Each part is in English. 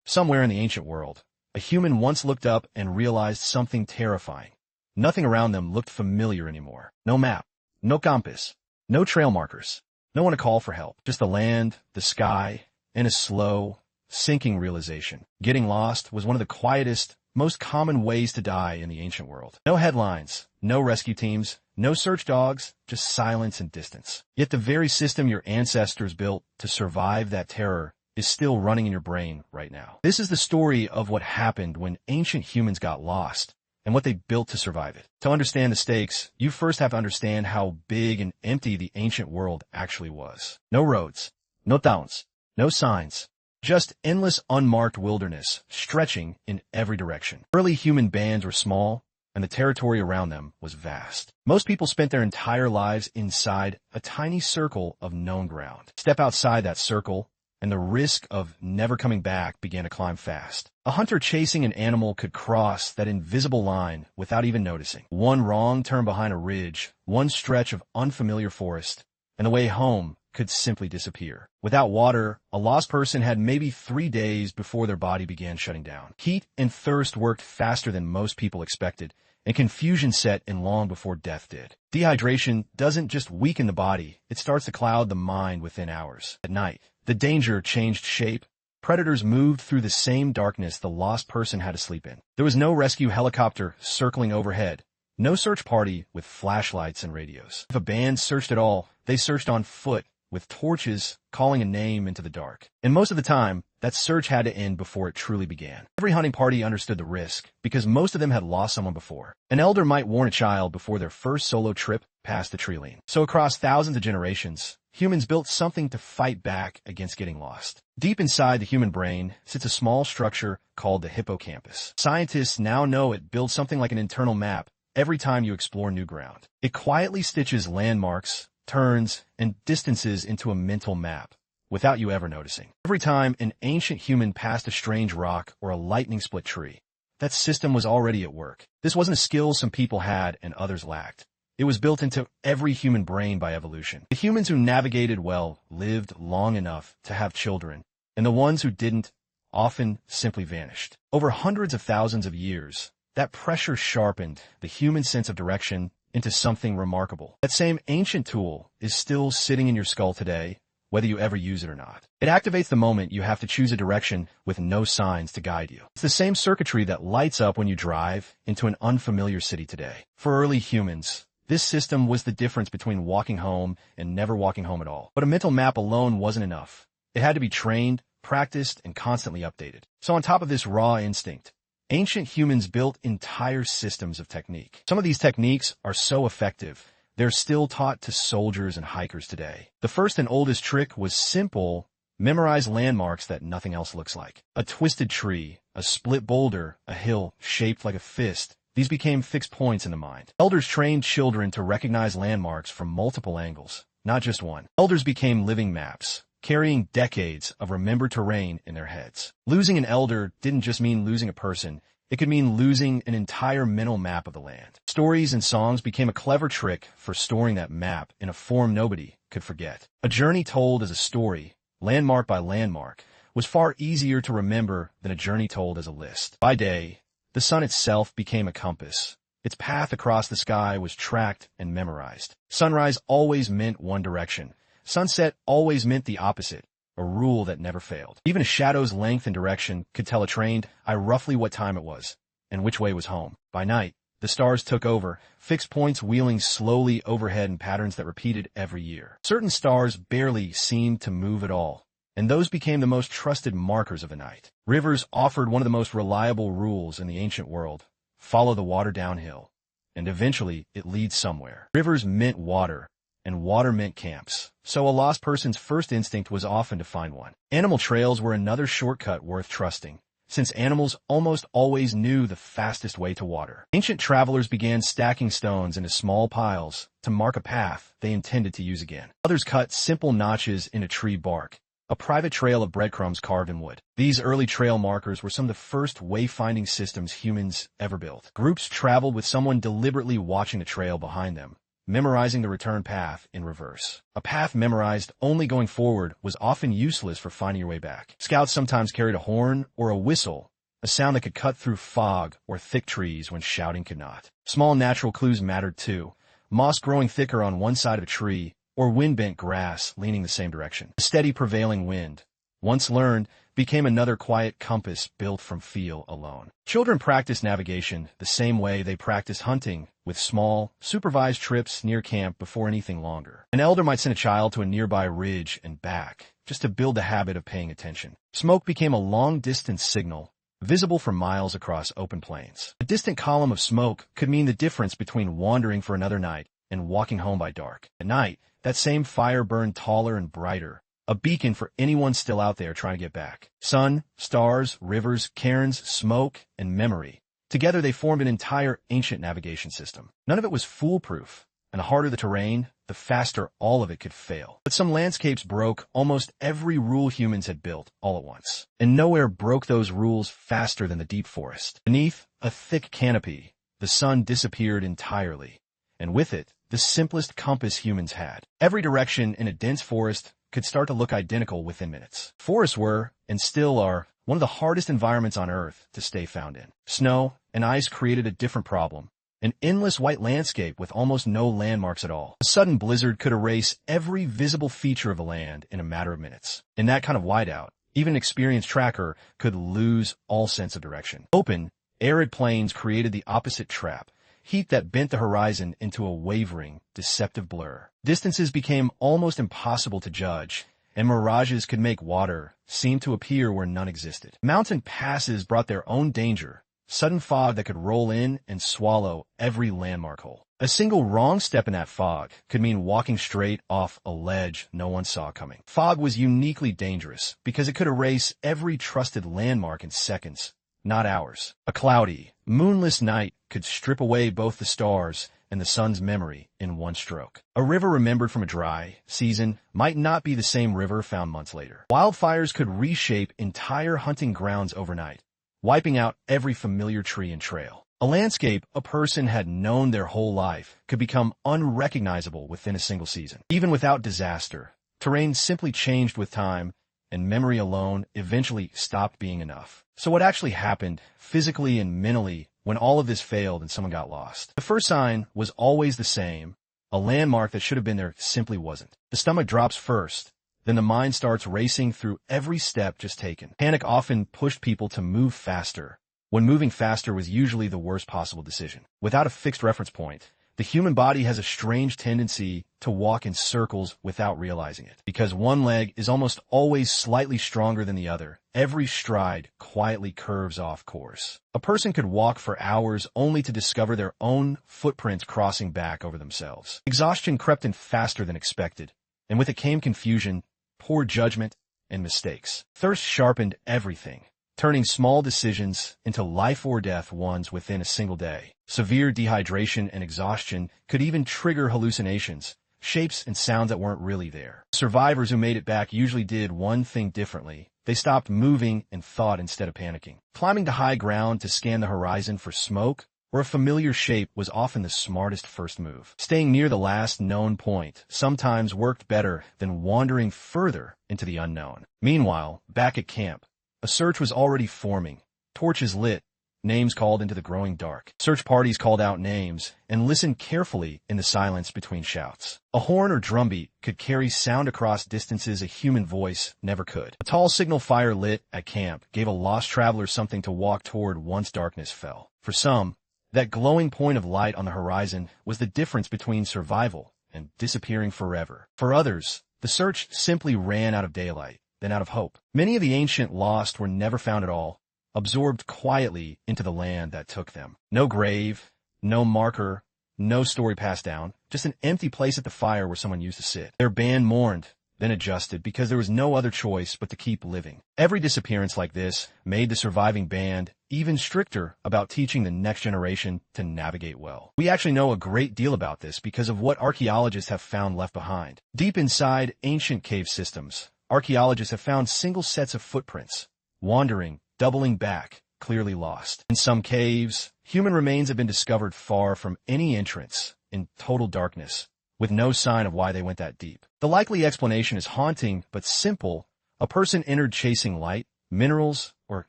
Somewhere in the ancient world, a human once looked up and realized something terrifying. Nothing around them looked familiar anymore. No map, no compass, no trail markers, no one to call for help. Just the land, the sky, and a slow, sinking realization. Getting lost was one of the quietest, most common ways to die in the ancient world. No headlines, no rescue teams, no search dogs, just silence and distance. Yet the very system your ancestors built to survive that terror is still running in your brain right now. This is the story of what happened when ancient humans got lost and what they built to survive it. To understand the stakes, you first have to understand how big and empty the ancient world actually was. No roads, no towns, no signs, just endless unmarked wilderness stretching in every direction. Early human bands were small, and the territory around them was vast. Most people spent their entire lives inside a tiny circle of known ground. Step outside that circle, and the risk of never coming back began to climb fast. A hunter chasing an animal could cross that invisible line without even noticing. One wrong turn behind a ridge, one stretch of unfamiliar forest, and the way home could simply disappear. Without water, a lost person had maybe 3 days before their body began shutting down. Heat and thirst worked faster than most people expected, and confusion set in long before death did. Dehydration doesn't just weaken the body, it starts to cloud the mind within hours. At night, the danger changed shape. Predators moved through the same darkness the lost person had to sleep in. There was no rescue helicopter circling overhead, no search party with flashlights and radios. If a band searched at all, they searched on foot, with torches calling a name into the dark. And most of the time, that search had to end before it truly began. Every hunting party understood the risk, because most of them had lost someone before. An elder might warn a child before their first solo trip past the tree line. So across thousands of generations, humans built something to fight back against getting lost. Deep inside the human brain sits a small structure called the hippocampus. Scientists now know it builds something like an internal map every time you explore new ground. It quietly stitches landmarks, turns, and distances into a mental map without you ever noticing. Every time an ancient human passed a strange rock or a lightning-split tree, that system was already at work. This wasn't a skill some people had and others lacked. It was built into every human brain by evolution. The humans who navigated well lived long enough to have children, and the ones who didn't often simply vanished. Over hundreds of thousands of years, that pressure sharpened the human sense of direction into something remarkable. That same ancient tool is still sitting in your skull today, whether you ever use it or not. It activates the moment you have to choose a direction with no signs to guide you. It's the same circuitry that lights up when you drive into an unfamiliar city today. For early humans, this system was the difference between walking home and never walking home at all. But a mental map alone wasn't enough. It had to be trained, practiced, and constantly updated. So on top of this raw instinct, ancient humans built entire systems of technique. Some of these techniques are so effective, they're still taught to soldiers and hikers today. The first and oldest trick was simple: memorize landmarks that nothing else looks like. A twisted tree, a split boulder, a hill shaped like a fist. These became fixed points in the mind. Elders trained children to recognize landmarks from multiple angles, not just one. Elders became living maps, carrying decades of remembered terrain in their heads. Losing an elder didn't just mean losing a person, it could mean losing an entire mental map of the land. Stories and songs became a clever trick for storing that map in a form nobody could forget. A journey told as a story, landmark by landmark, was far easier to remember than a journey told as a list. By day, the sun itself became a compass. Its path across the sky was tracked and memorized. Sunrise always meant one direction. Sunset always meant the opposite, a rule that never failed. Even a shadow's length and direction could tell a trained eye roughly what time it was, and which way was home. By night, the stars took over, fixed points wheeling slowly overhead in patterns that repeated every year. Certain stars barely seemed to move at all, and those became the most trusted markers of the night. Rivers offered one of the most reliable rules in the ancient world: follow the water downhill, and eventually it leads somewhere. Rivers meant water, and water meant camps, so a lost person's first instinct was often to find one. Animal trails were another shortcut worth trusting, since animals almost always knew the fastest way to water. Ancient travelers began stacking stones into small piles to mark a path they intended to use again. Others cut simple notches into tree bark, a private trail of breadcrumbs carved in wood. These early trail markers were some of the first wayfinding systems humans ever built. Groups traveled with someone deliberately watching the trail behind them, memorizing the return path in reverse. A path memorized only going forward was often useless for finding your way back. Scouts sometimes carried a horn or a whistle, a sound that could cut through fog or thick trees when shouting could not. Small natural clues mattered too. Moss growing thicker on one side of a tree, or wind-bent grass leaning the same direction. A steady prevailing wind, once learned, became another quiet compass built from feel alone. Children practiced navigation the same way they practiced hunting, with small, supervised trips near camp before anything longer. An elder might send a child to a nearby ridge and back, just to build the habit of paying attention. Smoke became a long-distance signal, visible for miles across open plains. A distant column of smoke could mean the difference between wandering for another night and walking home by dark. At night, that same fire burned taller and brighter, a beacon for anyone still out there trying to get back. Sun, stars, rivers, cairns, smoke, and memory. Together they formed an entire ancient navigation system. None of it was foolproof, and the harder the terrain, the faster all of it could fail. But some landscapes broke almost every rule humans had built all at once. And nowhere broke those rules faster than the deep forest. Beneath a thick canopy, the sun disappeared entirely, and with it, the simplest compass humans had. Every direction in a dense forest could start to look identical within minutes. Forests were, and still are, one of the hardest environments on Earth to stay found in. Snow and ice created a different problem. An endless white landscape with almost no landmarks at all. A sudden blizzard could erase every visible feature of the land in a matter of minutes. In that kind of whiteout, even an experienced tracker could lose all sense of direction. Open, arid plains created the opposite trap. Heat that bent the horizon into a wavering, deceptive blur. Distances became almost impossible to judge, and mirages could make water seem to appear where none existed. Mountain passes brought their own danger, sudden fog that could roll in and swallow every landmark hole. A single wrong step in that fog could mean walking straight off a ledge no one saw coming. Fog was uniquely dangerous because it could erase every trusted landmark in seconds, not hours. A cloudy, moonless night could strip away both the stars and the sun's memory in one stroke. A river remembered from a dry season might not be the same river found months later. Wildfires could reshape entire hunting grounds overnight, wiping out every familiar tree and trail. A landscape a person had known their whole life could become unrecognizable within a single season. Even without disaster, terrain simply changed with time, and memory alone eventually stopped being enough. So what actually happened, physically and mentally, when all of this failed and someone got lost? The first sign was always the same. A landmark that should have been there simply wasn't. The stomach drops first, then the mind starts racing through every step just taken. Panic often pushed people to move faster, when moving faster was usually the worst possible decision. Without a fixed reference point, the human body has a strange tendency to walk in circles without realizing it. Because one leg is almost always slightly stronger than the other, every stride quietly curves off course. A person could walk for hours only to discover their own footprints crossing back over themselves. Exhaustion crept in faster than expected, and with it came confusion, poor judgment, and mistakes. Thirst sharpened everything, turning small decisions into life-or-death ones within a single day. Severe dehydration and exhaustion could even trigger hallucinations, shapes and sounds that weren't really there. Survivors who made it back usually did one thing differently. They stopped moving and thought instead of panicking. Climbing to high ground to scan the horizon for smoke or a familiar shape was often the smartest first move. Staying near the last known point sometimes worked better than wandering further into the unknown. Meanwhile, back at camp, a search was already forming. Torches lit, names called into the growing dark. Search parties called out names and listened carefully in the silence between shouts. A horn or drumbeat could carry sound across distances a human voice never could. A tall signal fire lit at camp gave a lost traveler something to walk toward once darkness fell. For some, that glowing point of light on the horizon was the difference between survival and disappearing forever. For others, the search simply ran out of daylight, then out of hope. Many of the ancient lost were never found at all, absorbed quietly into the land that took them. No grave, no marker, no story passed down, just an empty place at the fire where someone used to sit. Their band mourned, then adjusted, because there was no other choice but to keep living. Every disappearance like this made the surviving band even stricter about teaching the next generation to navigate well. We actually know a great deal about this because of what archaeologists have found left behind. Deep inside ancient cave systems, archaeologists have found single sets of footprints, wandering, doubling back, clearly lost. In some caves, human remains have been discovered far from any entrance, in total darkness, with no sign of why they went that deep. The likely explanation is haunting but simple. A person entered chasing light, minerals, or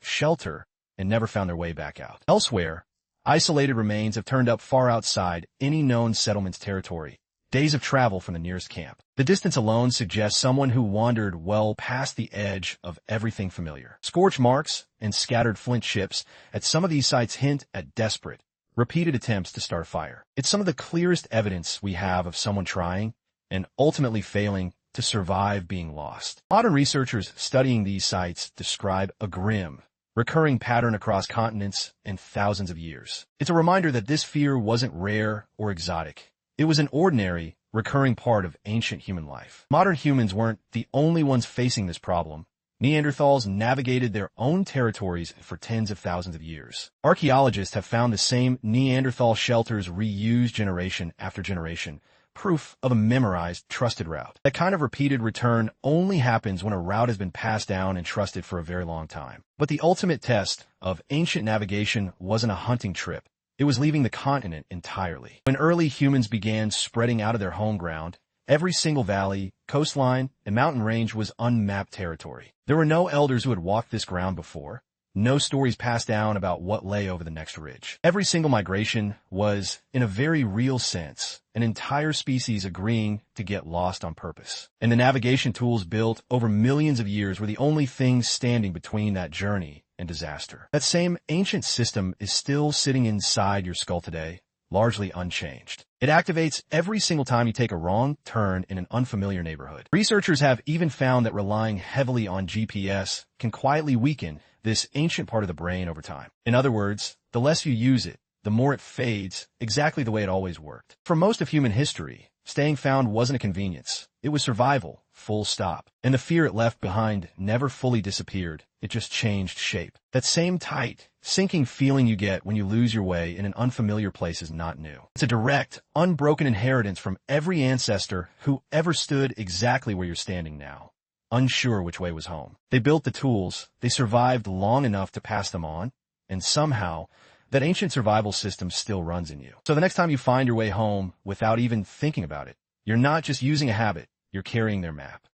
shelter and never found their way back out. Elsewhere, isolated remains have turned up far outside any known settlement's territory, days of travel from the nearest camp. The distance alone suggests someone who wandered well past the edge of everything familiar. Scorch marks and scattered flint chips at some of these sites hint at desperate, repeated attempts to start a fire. It's some of the clearest evidence we have of someone trying and ultimately failing to survive being lost. Modern researchers studying these sites describe a grim, recurring pattern across continents and thousands of years. It's a reminder that this fear wasn't rare or exotic. It was an ordinary, recurring part of ancient human life. Modern humans weren't the only ones facing this problem. Neanderthals navigated their own territories for tens of thousands of years. Archaeologists have found the same Neanderthal shelters reused generation after generation, proof of a memorized, trusted route. That kind of repeated return only happens when a route has been passed down and trusted for a very long time. But the ultimate test of ancient navigation wasn't a hunting trip. It was leaving the continent entirely. When early humans began spreading out of their home ground, every single valley, coastline, and mountain range was unmapped territory. There were no elders who had walked this ground before, no stories passed down about what lay over the next ridge. Every single migration was, in a very real sense, an entire species agreeing to get lost on purpose. And the navigation tools built over millions of years were the only things standing between that journey and disaster. That same ancient system is still sitting inside your skull today, largely unchanged. It activates every single time you take a wrong turn in an unfamiliar neighborhood. Researchers have even found that relying heavily on GPS can quietly weaken this ancient part of the brain over time. In other words, the less you use it, the more it fades, exactly the way it always worked. For most of human history, staying found wasn't a convenience. It was survival, full stop. And the fear it left behind never fully disappeared. It just changed shape. That same tight, sinking feeling you get when you lose your way in an unfamiliar place is not new. It's a direct, unbroken inheritance from every ancestor who ever stood exactly where you're standing now, unsure which way was home. They built the tools, they survived long enough to pass them on, and somehow, that ancient survival system still runs in you. So the next time you find your way home without even thinking about it, you're not just using a habit, you're carrying their map.